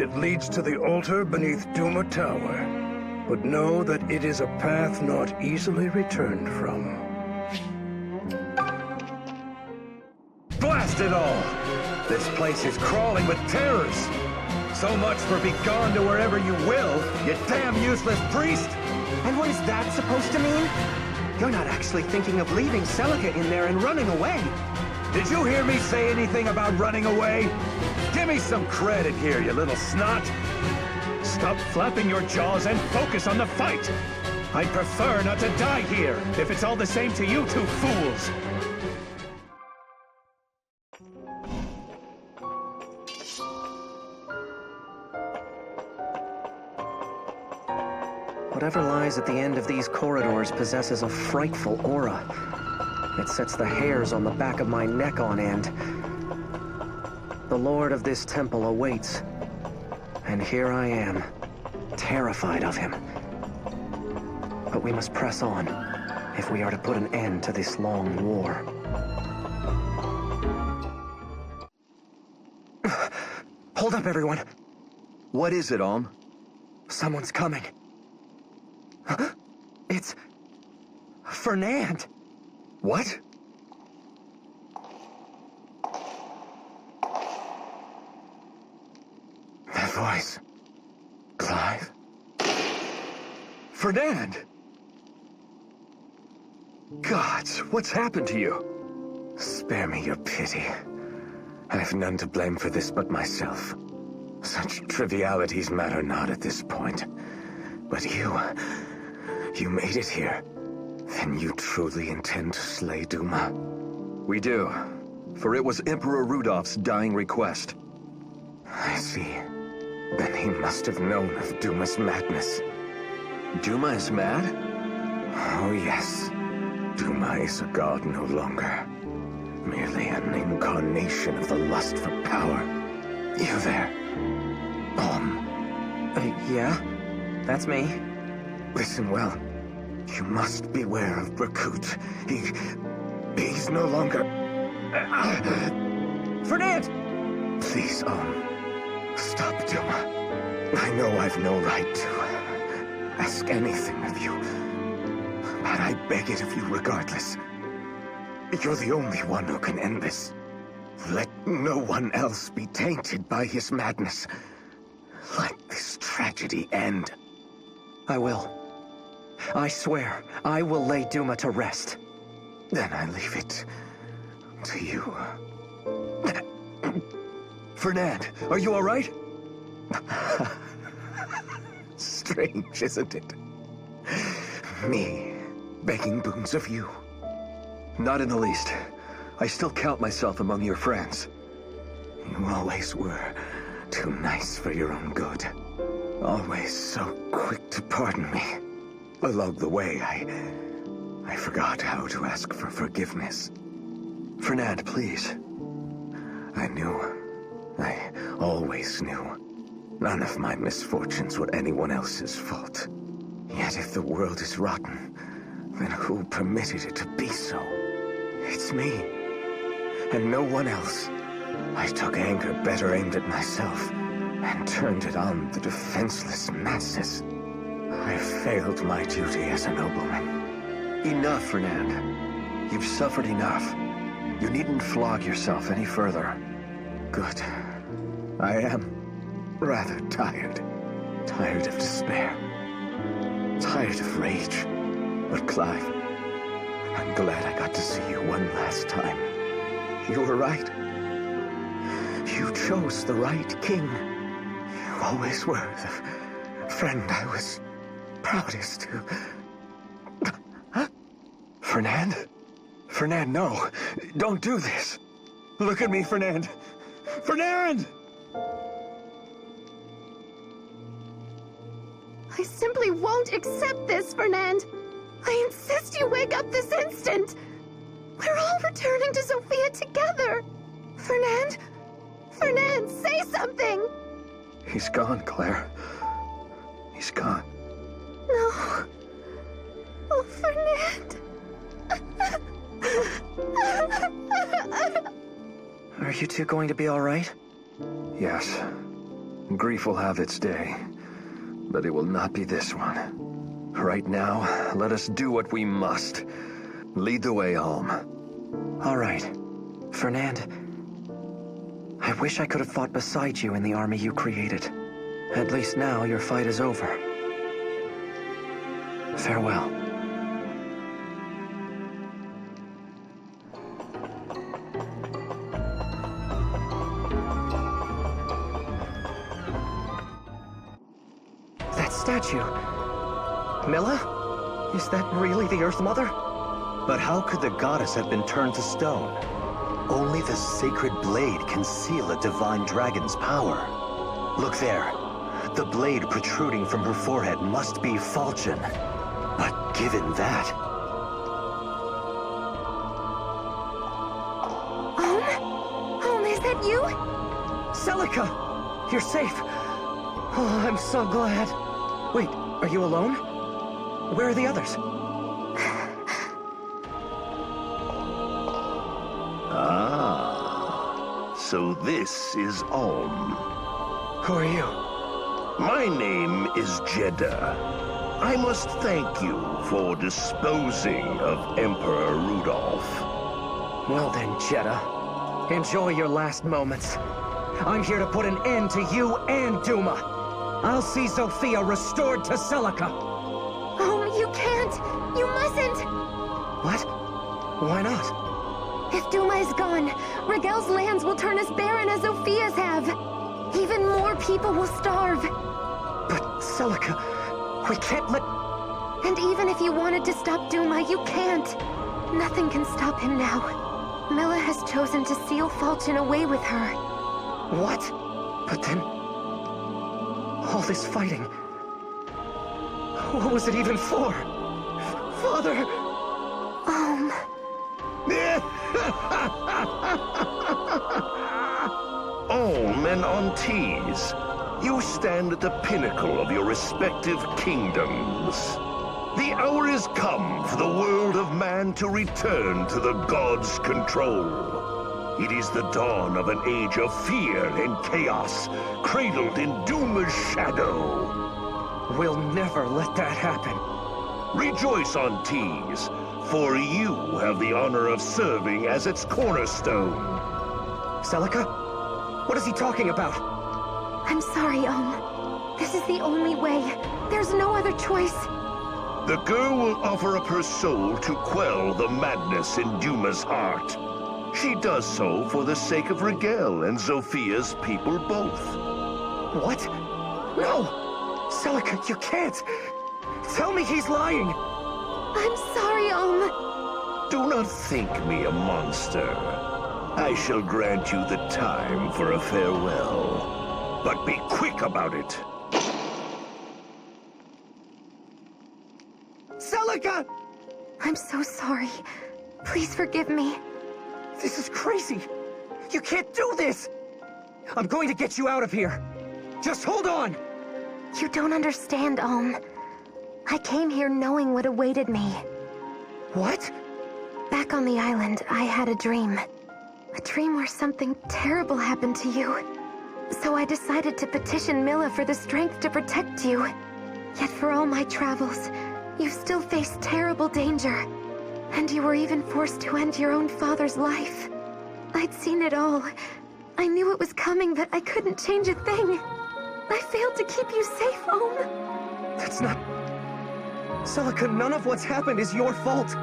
It leads to the altar beneath Duma Tower. But know that it is a path not easily returned from. Blast it all! This place is crawling with terrors. So much for be gone to wherever you will, you damn useless priest! And what is that supposed to mean? You're not actually thinking of leaving Celica in there and running away. Did you hear me say anything about running away? Give me some credit here, you little snot! Stop flapping your jaws and focus on the fight! I'd prefer not to die here, if it's all the same to you two fools! Whatever lies at the end of these corridors possesses a frightful aura. It sets the hairs on the back of my neck on end. The Lord of this temple awaits. And here I am, terrified of him. But we must press on, if we are to put an end to this long war. Hold up, everyone. What is it, Alm? Someone's coming. It's... Fernand! What? That voice... Clive? Fernand! Gods, what's happened to you? Spare me your pity. I've none to blame for this but myself. Such trivialities matter not at this point. But you made it here. Then you truly intend to slay Duma? We do, for it was Emperor Rudolph's dying request. I see. Then he must have known of Duma's madness. Duma is mad? Oh yes. Duma is a god no longer. Merely an incarnation of the lust for power. You there? Yeah? That's me. Listen well. You must beware of Brakut. He's no longer... Fernand! Please, stop, Duma. I know I've no right to ask anything of you, but I beg it of you regardless. You're the only one who can end this. Let no one else be tainted by his madness. Let this tragedy end. I will. I swear, I will lay Duma to rest. Then I leave it to you. Fernand, are you all right? Strange, isn't it? Me, begging boons of you. Not in the least. I still count myself among your friends. You always were too nice for your own good. Always so quick to pardon me. Along the way, I forgot how to ask for forgiveness. Fernand, please. I knew. I always knew. None of my misfortunes were anyone else's fault. Yet if the world is rotten, then who permitted it to be so? It's me. And no one else. I took anger better aimed at myself, and turned it on the defenseless masses. I failed my duty as a nobleman. Enough, Fernand. You've suffered enough. You needn't flog yourself any further. Good. I am rather tired. Tired of despair. Tired of rage. But Clive, I'm glad I got to see you one last time. You were right. You chose the right king. You always were the friend I was proudest to. Fernand? Fernand, no. Don't do this. Look at me, Fernand. Fernand! I simply won't accept this, Fernand. I insist you wake up this instant. We're all returning to Sophia together. Fernand? Fernand, say something! He's gone, Claire. He's gone. No. Oh, Fernand. Are you two going to be all right? Yes. Grief will have its day, but it will not be this one. Right now, let us do what we must. Lead the way, Alm. All right. Fernand, I wish I could have fought beside you in the army you created. At least now your fight is over. Farewell. That statue... Milla? Is that really the Earth Mother? But how could the goddess have been turned to stone? Only the sacred blade can seal a divine dragon's power. Look there. The blade protruding from her forehead must be falchion. But given that... Is that you? Celica! You're safe! Oh, I'm so glad. Wait, are you alone? Where are the others? So this is Ulm. Who are you? My name is Jeddah. I must thank you for disposing of Emperor Rudolph. Well then, Jeddah. Enjoy your last moments. I'm here to put an end to you and Duma. I'll see Sophia restored to Celica. Oh, you can't! You mustn't! What? Why not? If Duma is gone, Rigel's lands will turn as barren as Sophia's have. Even more people will starve. But Celica, we can't let... And even if you wanted to stop Duma, you can't. Nothing can stop him now. Milla has chosen to seal Falchion away with her. What? But then... all this fighting... what was it even for? Father! Ulm and Antise, you stand at the pinnacle of your respective kingdoms. The hour is come for the world of man to return to the gods' control. It is the dawn of an age of fear and chaos, cradled in Duma's shadow. We'll never let that happen. Rejoice, Antise, for you have the honor of serving as its cornerstone. Celica? What is he talking about? I'm sorry, This is the only way. There's no other choice. The girl will offer up her soul to quell the madness in Duma's heart. She does so for the sake of Rigel and Sophia's people both. What? No! Celica, you can't! Tell me he's lying! I'm sorry, Do not think me a monster. I shall grant you the time for a farewell. But be quick about it. Celica! I'm so sorry. Please forgive me. This is crazy! You can't do this! I'm going to get you out of here! Just hold on! You don't understand, I came here knowing what awaited me. What? Back on the island, I had a dream. A dream where something terrible happened to you. So I decided to petition Milla for the strength to protect you. Yet for all my travels, you've still faced terrible danger. And you were even forced to end your own father's life. I'd seen it all. I knew it was coming, but I couldn't change a thing. I failed to keep you safe, That's not... Celica, none of what's happened is your fault.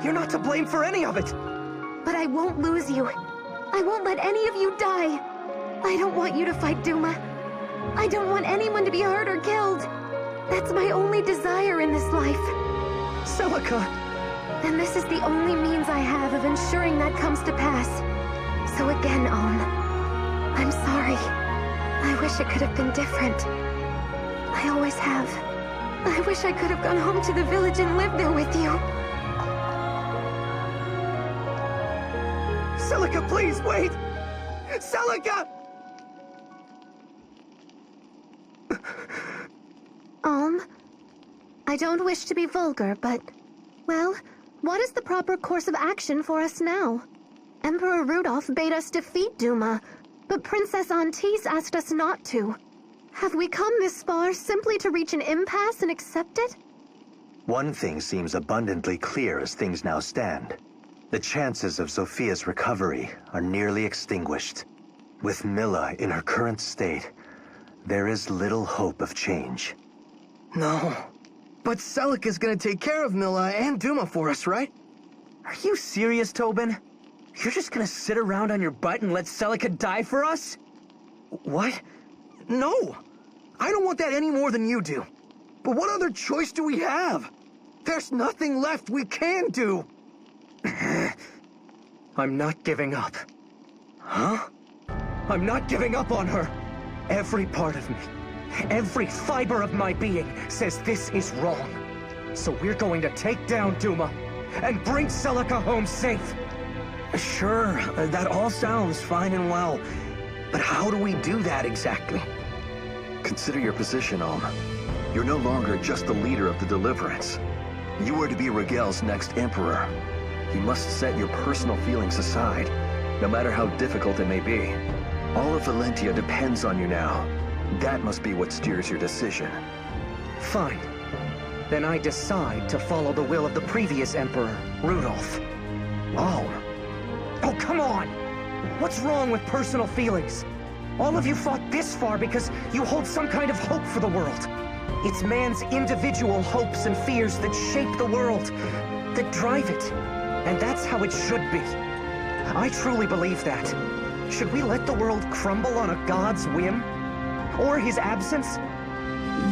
You're not to blame for any of it. But I won't lose you. I won't let any of you die. I don't want you to fight Duma. I don't want anyone to be hurt or killed. That's my only desire in this life. Celica! And this is the only means I have of ensuring that comes to pass. So again, I'm sorry. I wish it could have been different. I always have. I wish I could have gone home to the village and lived there with you. Celica, please, wait! Celica! I don't wish to be vulgar, but... well, what is the proper course of action for us now? Emperor Rudolph bade us defeat Duma, but Princess Antise asked us not to. Have we come this far simply to reach an impasse and accept it? One thing seems abundantly clear as things now stand. The chances of Sophia's recovery are nearly extinguished. With Milla in her current state, there is little hope of change. No. But Celica's gonna take care of Milla and Duma for us, right? Are you serious, Tobin? You're just gonna sit around on your butt and let Celica die for us? What? No! I don't want that any more than you do. But what other choice do we have? There's nothing left we can do! I'm not giving up. Huh? I'm not giving up on her! Every part of me, every fiber of my being says this is wrong. So we're going to take down Duma and bring Celica home safe. Sure, that all sounds fine and well. But how do we do that exactly? Consider your position, Alm. You're no longer just the leader of the Deliverance. You are to be Rigel's next Emperor. You must set your personal feelings aside, no matter how difficult it may be. All of Valentia depends on you now. That must be what steers your decision. Fine. Then I decide to follow the will of the previous Emperor, Rudolph. Oh. Oh, come on! What's wrong with personal feelings? All of you fought this far because you hold some kind of hope for the world. It's man's individual hopes and fears that shape the world, that drive it. And that's how it should be. I truly believe that. Should we let the world crumble on a god's whim? Or his absence?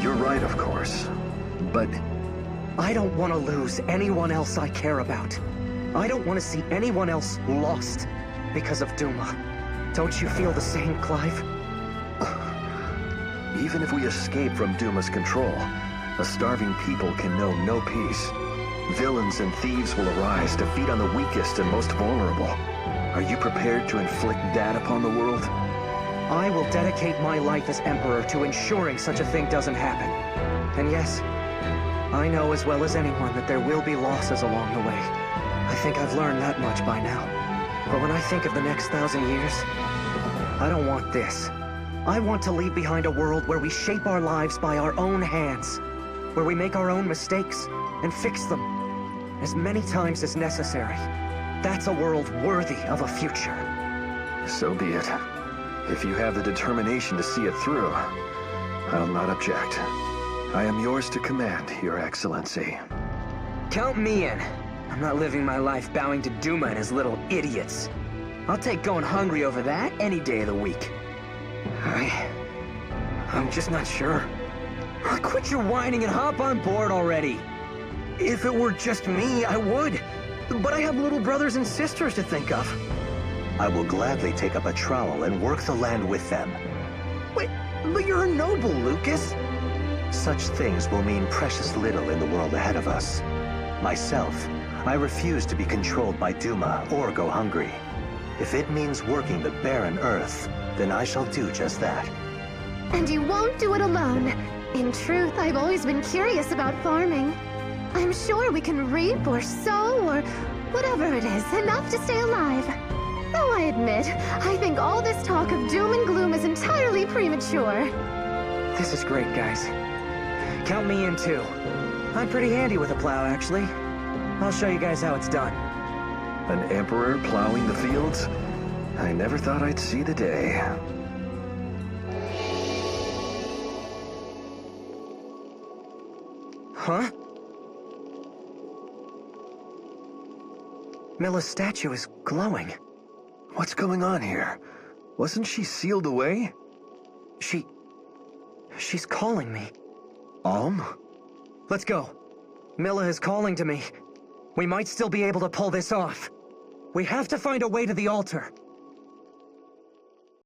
You're right, of course. But I don't want to lose anyone else I care about. I don't want to see anyone else lost because of Duma. Don't you feel the same, Clive? even if we escape from Duma's control, a starving people can know no peace. Villains and thieves will arise to feed on the weakest and most vulnerable. Are you prepared to inflict that upon the world? I will dedicate my life as Emperor to ensuring such a thing doesn't happen. And yes, I know as well as anyone that there will be losses along the way. I think I've learned that much by now. But when I think of the next 1,000 years, I don't want this. I want to leave behind a world where we shape our lives by our own hands, where we make our own mistakes and fix them as many times as necessary. That's a world worthy of a future. So be it. If you have the determination to see it through, I'll not object. I am yours to command, Your Excellency. Count me in. I'm not living my life bowing to Duma and his little idiots. I'll take going hungry over that any day of the week. I'm just not sure. Quit your whining and hop on board already. If it were just me, I would. But I have little brothers and sisters to think of. I will gladly take up a trowel and work the land with them. Wait, but you're a noble, Lucas. Such things will mean precious little in the world ahead of us. Myself, I refuse to be controlled by Duma or go hungry. If it means working the barren earth, then I shall do just that. And you won't do it alone. In truth, I've always been curious about farming. I'm sure we can reap or sow or whatever it is, enough to stay alive. Though I admit, I think all this talk of doom and gloom is entirely premature. This is great, guys. Count me in, too. I'm pretty handy with a plow, actually. I'll show you guys how it's done. An emperor plowing the fields? I never thought I'd see the day. Huh? Milla's statue is glowing. What's going on here? Wasn't she sealed away? She's calling me. Alm? Let's go. Milla is calling to me. We might still be able to pull this off. We have to find a way to the altar.